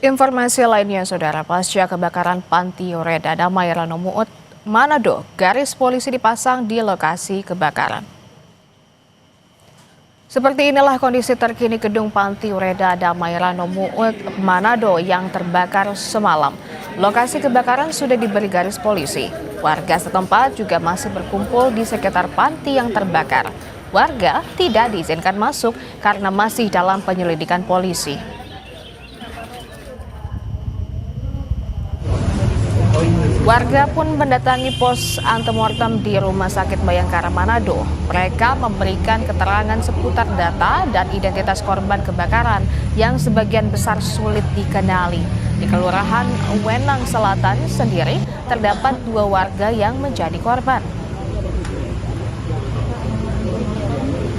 Informasi lainnya, Saudara, pasca kebakaran Panti Oreda Damai Ranomuut, Manado, garis polisi dipasang di lokasi kebakaran. Seperti inilah kondisi terkini gedung Panti Oreda Damai Ranomuut, Manado yang terbakar semalam. Lokasi kebakaran sudah diberi garis polisi. Warga setempat juga masih berkumpul di sekitar panti yang terbakar. Warga tidak diizinkan masuk karena masih dalam penyelidikan polisi. Warga pun mendatangi pos antemortem di Rumah Sakit Bayangkara Manado. Mereka memberikan keterangan seputar data dan identitas korban kebakaran yang sebagian besar sulit dikenali. Di Kelurahan Wenang Selatan sendiri terdapat 2 warga yang menjadi korban.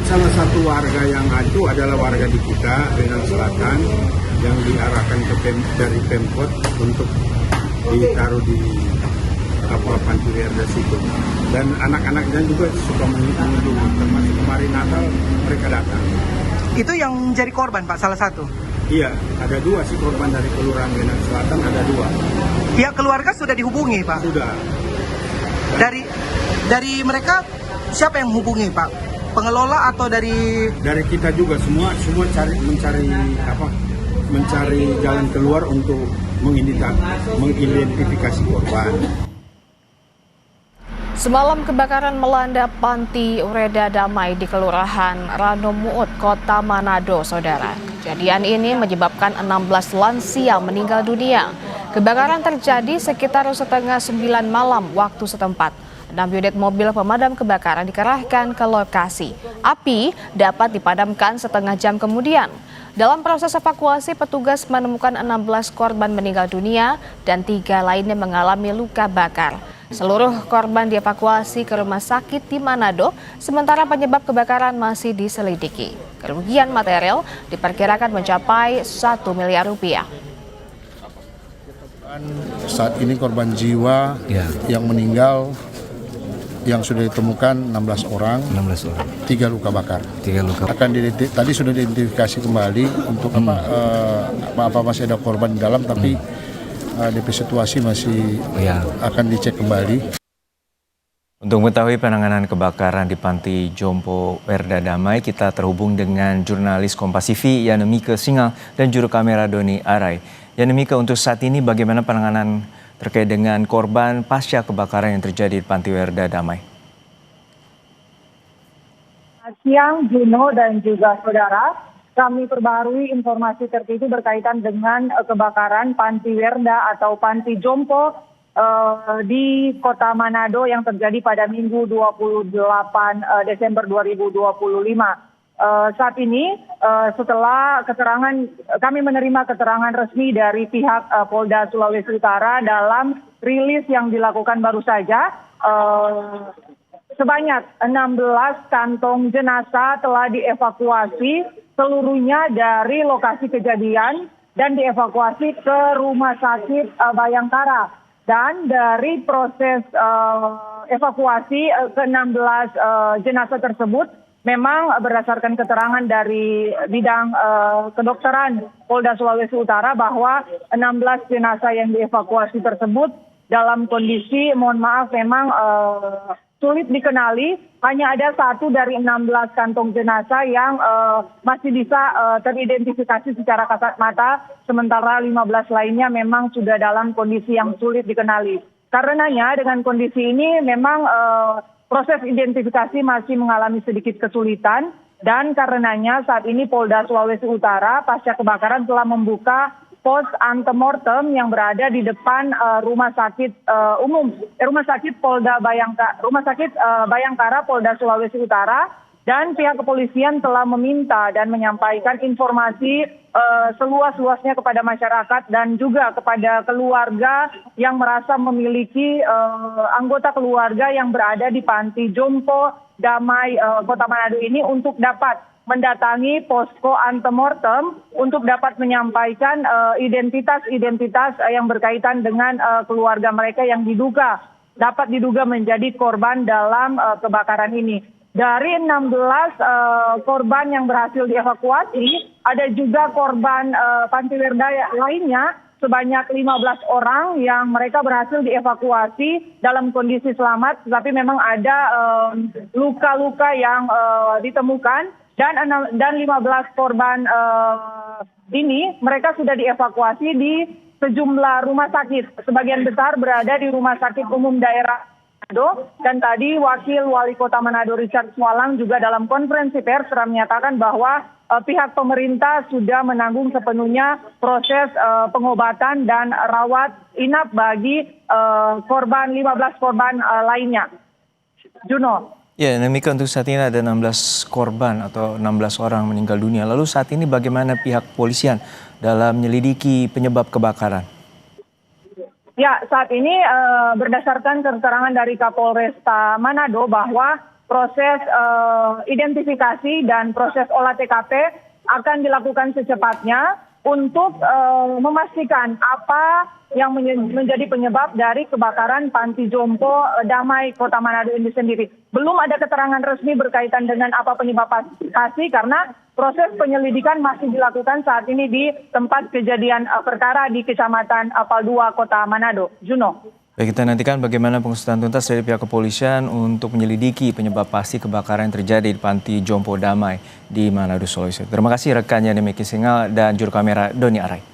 Salah satu warga yang itu adalah warga di kita, Wenang Selatan, yang diarahkan dari Pemkot untuk ditaruh di Panti Oreda situ. Dan anak-anaknya juga suka mengunjungi, termasuk kemarin Natal mereka datang. Itu yang menjadi korban, Pak, salah satu? Iya, ada 2 sih korban dari Kelurahan Wenang Selatan, ada 2. Pihak keluarga sudah dihubungi, Pak? Sudah. Dari mereka siapa yang menghubungi, Pak? Pengelola atau dari kita juga semua mencari jalan keluar untuk mengidentifikasi korban. Semalam kebakaran melanda Panti Oreda Damai di Kelurahan Ranomuut, Kota Manado, Saudara. Kejadian ini menyebabkan 16 lansia meninggal dunia. Kebakaran terjadi sekitar setengah 9 malam waktu setempat. 6 unit mobil pemadam kebakaran dikerahkan ke lokasi. Api dapat dipadamkan setengah jam kemudian. Dalam proses evakuasi, petugas menemukan 16 korban meninggal dunia dan 3 lainnya mengalami luka bakar. Seluruh korban dievakuasi ke rumah sakit di Manado, sementara penyebab kebakaran masih diselidiki. Kerugian material diperkirakan mencapai 1 miliar rupiah. Saat ini korban jiwa yang meninggal yang sudah ditemukan 16 orang, 3 luka bakar. Tadi sudah diidentifikasi kembali untuk apa masih ada korban di dalam, tapi DP situasi masih akan dicek kembali. Untuk mengetahui penanganan kebakaran di Panti Jompo Oreda Damai, kita terhubung dengan jurnalis Kompas TV Yanemike Singal dan juru kamera Doni Arai. Yanemike, untuk saat ini bagaimana penanganan terkait dengan korban pasca kebakaran yang terjadi di Panti Oreda Damai? Siang, Juno dan juga saudara, kami perbarui informasi terkini berkaitan dengan kebakaran Panti Oreda atau Panti Jompo di Kota Manado yang terjadi pada Minggu 28 Desember 2025. Saat ini setelah kami menerima keterangan resmi dari pihak Polda Sulawesi Utara dalam rilis yang dilakukan baru saja, sebanyak 16 kantong jenazah telah dievakuasi seluruhnya dari lokasi kejadian dan dievakuasi ke Rumah Sakit Bayangkara. Dan dari proses evakuasi ke-16 jenazah tersebut, memang berdasarkan keterangan dari bidang kedokteran Polda Sulawesi Utara bahwa 16 jenazah yang dievakuasi tersebut dalam kondisi, mohon maaf, memang sulit dikenali. Hanya ada 1 dari 16 kantong jenazah yang masih bisa teridentifikasi secara kasat mata, sementara 15 lainnya memang sudah dalam kondisi yang sulit dikenali. Karenanya dengan kondisi ini memang proses identifikasi masih mengalami sedikit kesulitan, dan karenanya saat ini Polda Sulawesi Utara pasca kebakaran telah membuka pos antemortem yang berada di depan Rumah Sakit Rumah Sakit Bayangkara Polda Sulawesi Utara, dan pihak kepolisian telah meminta dan menyampaikan informasi seluas-luasnya kepada masyarakat dan juga kepada keluarga yang merasa memiliki anggota keluarga yang berada di Panti Jompo Damai Kota Manado ini untuk dapat mendatangi posko antemortem untuk dapat menyampaikan identitas yang berkaitan dengan keluarga mereka yang dapat diduga menjadi korban dalam kebakaran ini. Dari 16 korban yang berhasil dievakuasi, ada juga korban panti werda lainnya sebanyak 15 orang yang mereka berhasil dievakuasi dalam kondisi selamat, tetapi memang ada luka-luka yang ditemukan dan 15 korban ini mereka sudah dievakuasi di sejumlah rumah sakit. Sebagian besar berada di Rumah Sakit Umum Daerah Manado, dan tadi Wakil Wali Kota Manado Richard Swalang juga dalam konferensi pers telah menyatakan bahwa pihak pemerintah sudah menanggung sepenuhnya proses pengobatan dan rawat inap bagi 15 korban lainnya. Juno. Ya, demikian untuk saat ini ada 16 korban atau 16 orang meninggal dunia. Lalu saat ini bagaimana pihak polisian dalam menyelidiki penyebab kebakaran? Ya, saat ini berdasarkan keterangan dari Kapolresta Manado bahwa proses identifikasi dan proses olah TKP akan dilakukan secepatnya untuk memastikan apa yang menjadi penyebab dari kebakaran Panti Jompo Damai Kota Manado ini sendiri. Belum ada keterangan resmi berkaitan dengan apa penyebab pasti karena proses penyelidikan masih dilakukan saat ini di tempat kejadian perkara di Kecamatan Paldua Kota Manado. Juno. Baik, kita nantikan bagaimana pengusutan tuntas dari pihak kepolisian untuk menyelidiki penyebab pasti kebakaran yang terjadi di Panti Jompo Damai di Manado, Sulawesi. Terima kasih rekannya Demi Kisingal dan juru kamera Doni Arai.